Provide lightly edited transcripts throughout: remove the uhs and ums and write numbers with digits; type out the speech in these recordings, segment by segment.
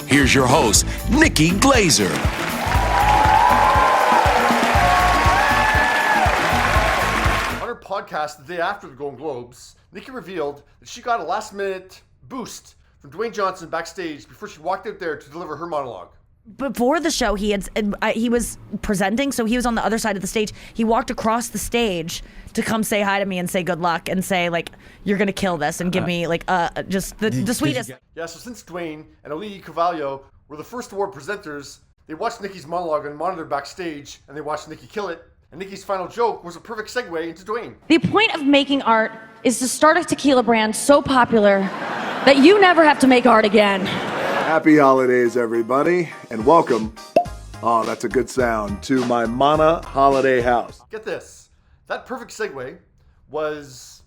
Here's your host, Nikki Glaser. On her podcast the day after the Golden Globes, Nikki revealed that she got a last-minute boost from Dwayne Johnson backstage before she walked out there to deliver her monologue. Before the show, he was presenting, so he was on the other side of the stage. He walked across the stage to come say hi to me and say good luck and say, like, you're going to kill this and give me, like, just the sweetest. Yeah, so since Dwayne and Oli Carvalho were the first award presenters, they watched Nikki's monologue on a monitor backstage, and they watched Nikki kill it. And Nikki's final joke was a perfect segue into Dwayne. The point of making art is to start a tequila brand so popular that you never have to make art again. Happy holidays, everybody, and welcome, oh, that's a good sound, to my Mana holiday house. Get this, that perfect segue was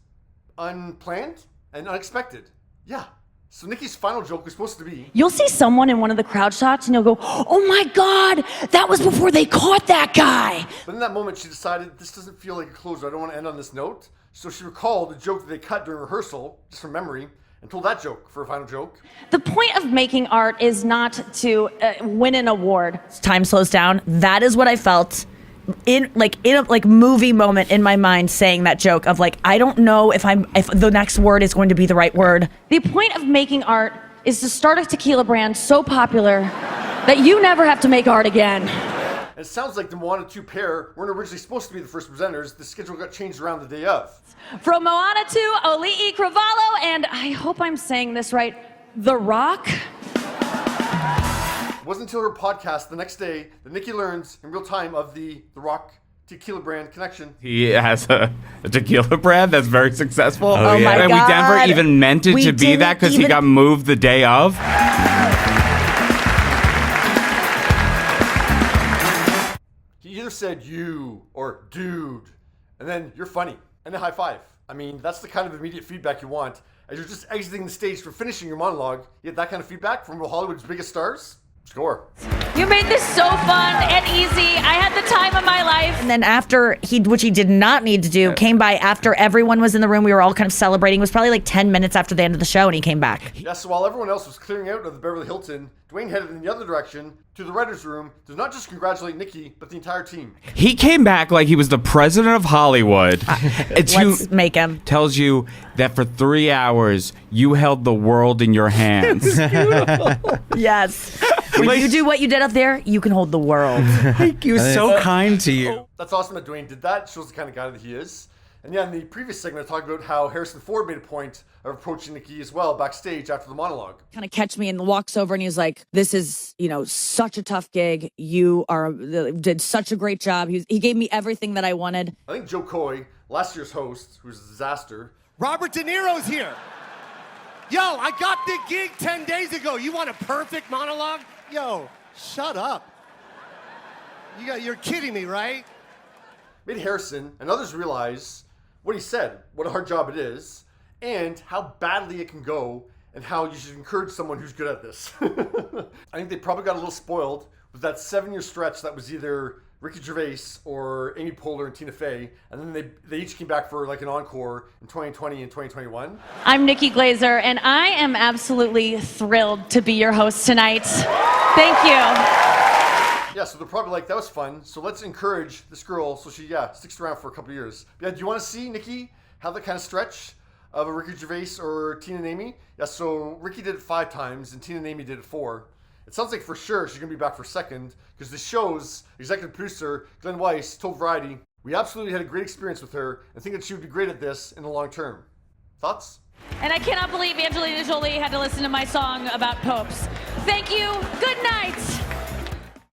unplanned and unexpected. Yeah, so Nikki's final joke was supposed to be... You'll see someone in one of the crowd shots and you'll go, oh my God, that was before they caught that guy. But in that moment, she decided, this doesn't feel like a closer, I don't want to end on this note. So she recalled a joke that they cut during rehearsal, just from memory, and told that joke for a final joke. The point of making art is not to win an award. Time slows down. That is what I felt in a movie moment in my mind, saying that joke of, like, I don't know if the next word is going to be the right word. The point of making art is to start a tequila brand so popular that you never have to make art again. And it sounds like the Moana 2 pair weren't originally supposed to be the first presenters. The schedule got changed around the day of. From Moana 2, Oli Carvalho, and I hope I'm saying this right, The Rock. It wasn't until her podcast the next day that Nikki learns in real time of the Rock tequila brand connection. He has a tequila brand that's very successful. Oh yeah. My and God. we never even meant it to be that because he got moved the day of. He either said you or dude, and then you're funny, and a high five. I mean, that's the kind of immediate feedback you want. As you're just exiting the stage for finishing your monologue, you get that kind of feedback from Hollywood's biggest stars? Score. You made this so fun and easy. I had the time of my life. And then after which he did not need to do, came by after everyone was in the room. We were all kind of celebrating. It was probably like 10 minutes after the end of the show, and he came back. Yeah, so while everyone else was clearing out of the Beverly Hilton, Dwayne headed in the other direction to the writer's room to not just congratulate Nikki, but the entire team. He came back like he was the president of Hollywood. Let's make him. Tells you that for 3 hours, you held the world in your hands. Yes. When you do what you did up there, you can hold the world. He was so kind to you. That's awesome that Dwayne did that. Shows the kind of guy that he is. And yeah, in the previous segment, I talked about how Harrison Ford made a point of approaching Nikki as well backstage after the monologue. Kind of catch me and walks over and he's like, this is, such a tough gig. You did such a great job. He gave me everything that I wanted. I think Joe Coy, last year's host, who's a disaster. Robert De Niro's here. Yo, I got the gig 10 days ago. You want a perfect monologue? Yo, shut up. You're kidding me, right? Made Harrison and others realize what he said, what a hard job it is, and how badly it can go, and how you should encourage someone who's good at this. I think they probably got a little spoiled with that 7-year stretch that was either Ricky Gervais or Amy Poehler and Tina Fey, and then they each came back for like an encore in 2020 and 2021. I'm Nikki Glaser, and I am absolutely thrilled to be your host tonight. Thank you. Yeah, so they're probably like, that was fun, so let's encourage this girl so she, sticks around for a couple of years. Yeah, do you want to see Nikki have that kind of stretch of a Ricky Gervais or Tina and Amy? Yeah, so Ricky did it 5 times, and Tina and Amy did it 4. It sounds like for sure she's going to be back for second, because the show's executive producer, Glenn Weiss, told Variety, we absolutely had a great experience with her, and think that she would be great at this in the long term. Thoughts? And I cannot believe Angelina Jolie had to listen to my song about popes. Thank you. Good night.